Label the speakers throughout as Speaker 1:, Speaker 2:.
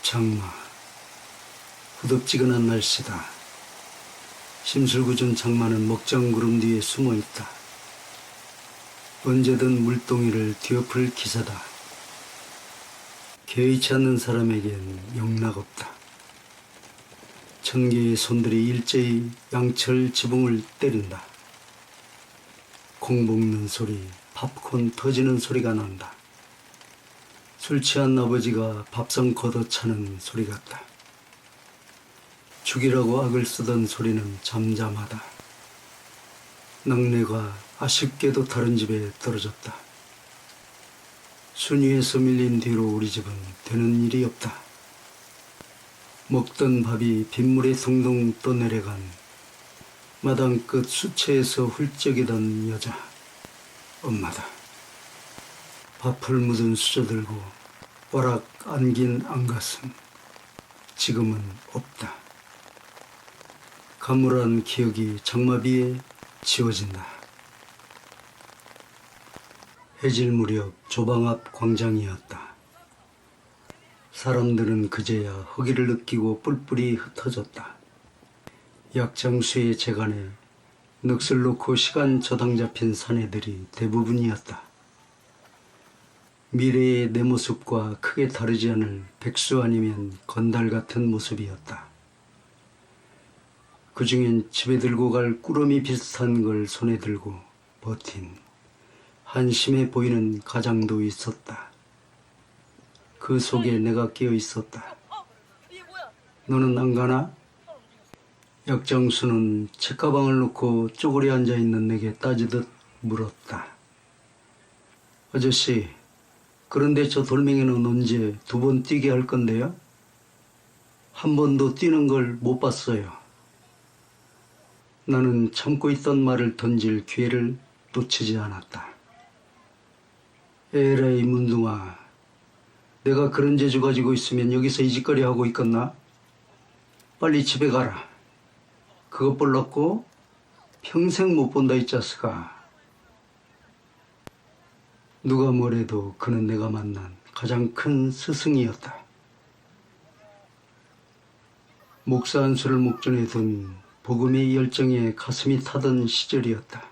Speaker 1: 장마, 후덥지근한 날씨다. 심술궂은 장마는 먹장구름 뒤에 숨어있다. 언제든 물동이를 뒤엎을 기사다. 개의치 않는 사람에겐 영락없다. 천 개의 손들이 일제히 양철 지붕을 때린다. 콩 볶는 소리, 팝콘 터지는 소리가 난다. 술 취한 아버지가 밥상 걷어차는 소리 같다. 죽이라고 악을 쓰던 소리는 잠잠하다. 낙내가 아쉽게도 다른 집에 떨어졌다. 순위에서 밀린 뒤로 우리 집은 되는 일이 없다. 먹던 밥이 빗물에 둥둥 떠내려간 마당 끝 수채에서 훌쩍이던 여자, 엄마다. 밥풀 묻은 수저 들고 오락 안긴 안가슴, 지금은 없다. 가물한 기억이 장마비에 지워진다. 해질 무렵 조방 앞 광장이었다. 사람들은 그제야 허기를 느끼고 뿔뿔이 흩어졌다. 약장수의 재간에 넋을 놓고 시간 저당 잡힌 사내들이 대부분이었다. 미래의 내 모습과 크게 다르지 않을 백수 아니면 건달 같은 모습이었다. 그 중엔 집에 들고 갈 꾸러미 비슷한 걸 손에 들고 버틴 한심해 보이는 가장도 있었다. 그 속에 내가 끼어 있었다. 너는 안 가나? 약장수는 책가방을 놓고 쪼그려 앉아있는 내게 따지듯 물었다. 아저씨, 그런데 저 돌멩이는 언제 두 번 뛰게 할 건데요? 한 번도 뛰는 걸 못 봤어요. 나는 참고 있던 말을 던질 기회를 놓치지 않았다. 에라이 문둥아, 내가 그런 재주 가지고 있으면 여기서 이 짓거리 하고 있겠나? 빨리 집에 가라. 그것 볼랐고 평생 못 본다 이 자스가. 누가 뭐래도 그는 내가 만난 가장 큰 스승이었다. 목사 안수를 목전에 둔 복음의 열정에 가슴이 타던 시절이었다.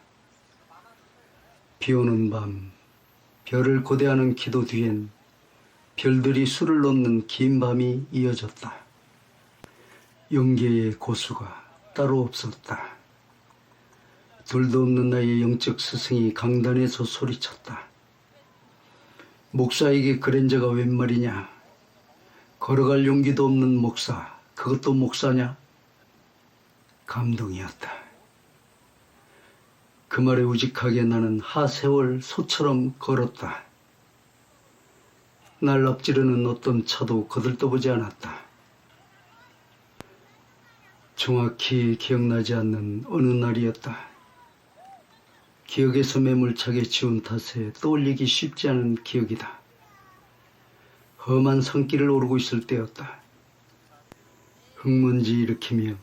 Speaker 1: 비오는 밤, 별을 고대하는 기도 뒤엔 별들이 술을 놓는 긴 밤이 이어졌다. 영계의 고수가 따로 없었다. 둘도 없는 나의 영적 스승이 강단에서 소리쳤다. 목사에게 그런 자가 웬 말이냐? 걸어갈 용기도 없는 목사, 그것도 목사냐? 감동이었다. 그 말에 우직하게 나는 하세월 소처럼 걸었다. 날 앞지르는 어떤 차도 거들떠보지 않았다. 정확히 기억나지 않는 어느 날이었다. 기억에서 매몰차게 지운 탓에 떠올리기 쉽지 않은 기억이다. 험한 산길을 오르고 있을 때였다. 흙먼지 일으키며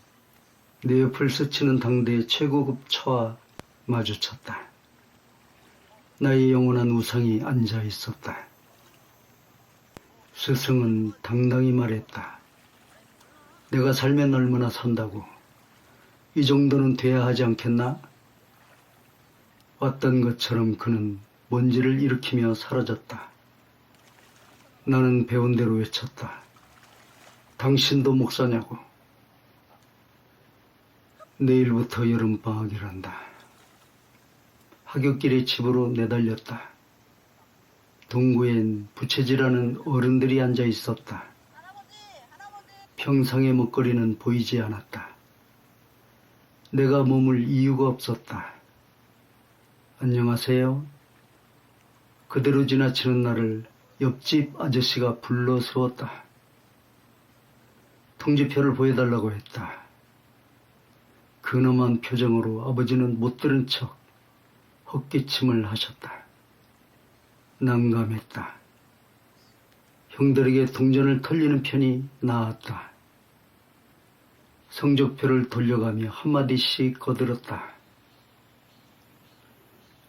Speaker 1: 내 옆을 스치는 당대의 최고급 차와 마주쳤다. 나의 영원한 우상이 앉아 있었다. 스승은 당당히 말했다. 내가 살면 얼마나 산다고. 이 정도는 돼야 하지 않겠나? 왔던 것처럼 그는 먼지를 일으키며 사라졌다. 나는 배운 대로 외쳤다. 당신도 목사냐고. 내일부터 여름방학이란다. 하굣길에 집으로 내달렸다. 동구엔 부채질하는 어른들이 앉아 있었다. 평상의 먹거리는 보이지 않았다. 내가 머물 이유가 없었다. 안녕하세요. 그대로 지나치는 나를 옆집 아저씨가 불러 세웠다. 통지표를 보여달라고 했다. 근엄한 표정으로 아버지는 못 들은 척 헛기침을 하셨다. 난감했다. 형들에게 동전을 털리는 편이 나았다. 성적표를 돌려가며 한마디씩 거들었다.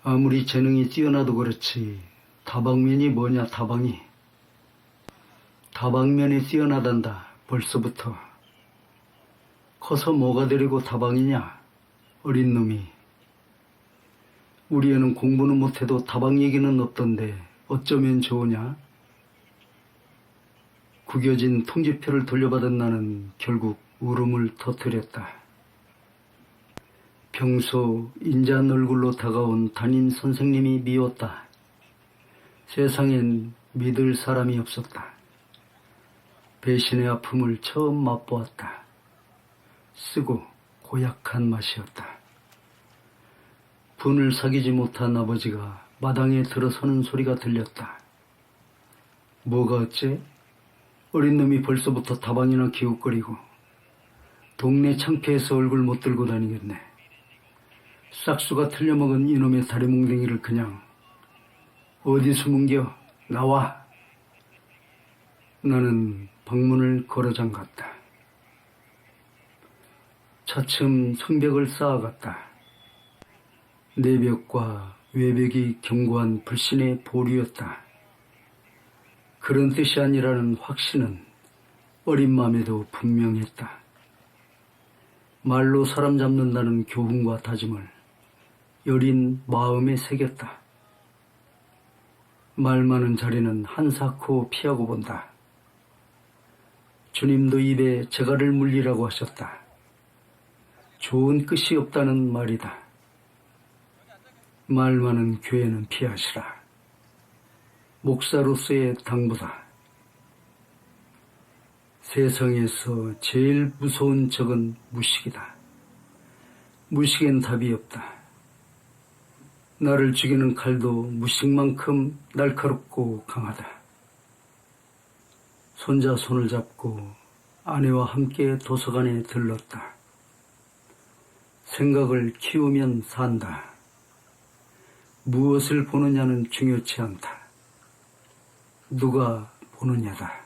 Speaker 1: 아무리 재능이 뛰어나도 그렇지 다방면이 뭐냐 다방이. 다방면이 뛰어나단다. 벌써부터. 커서 뭐가 되려고 다방이냐? 어린 놈이. 우리 애는 공부는 못해도 다방 얘기는 없던데 어쩌면 좋으냐? 구겨진 통지표를 돌려받은 나는 결국 울음을 터뜨렸다. 평소 인자한 얼굴로 다가온 담임 선생님이 미웠다. 세상엔 믿을 사람이 없었다. 배신의 아픔을 처음 맛보았다. 쓰고 고약한 맛이었다. 분을 사귀지 못한 아버지가 마당에 들어서는 소리가 들렸다. 뭐가 어째? 어린 놈이 벌써부터 다방이나 기웃거리고 동네 창피해서 얼굴 못 들고 다니겠네. 싹수가 틀려먹은 이놈의 다리뭉댕이를 그냥 어디 숨은겨? 나와! 나는 방문을 걸어 잠갔다. 차츰 성벽을 쌓아갔다. 내벽과 외벽이 견고한 불신의 보류였다. 그런 뜻이 아니라는 확신은 어린 마음에도 분명했다. 말로 사람 잡는다는 교훈과 다짐을 여린 마음에 새겼다. 말 많은 자리는 한사코 피하고 본다. 주님도 입에 재갈을 물리라고 하셨다. 좋은 끝이 없다는 말이다. 말 많은 교회는 피하시라. 목사로서의 당부다. 세상에서 제일 무서운 적은 무식이다. 무식엔 답이 없다. 나를 죽이는 칼도 무식만큼 날카롭고 강하다. 손자 손을 잡고 아내와 함께 도서관에 들렀다. 생각을 키우면 산다. 무엇을 보느냐는 중요치 않다. 누가 보느냐다.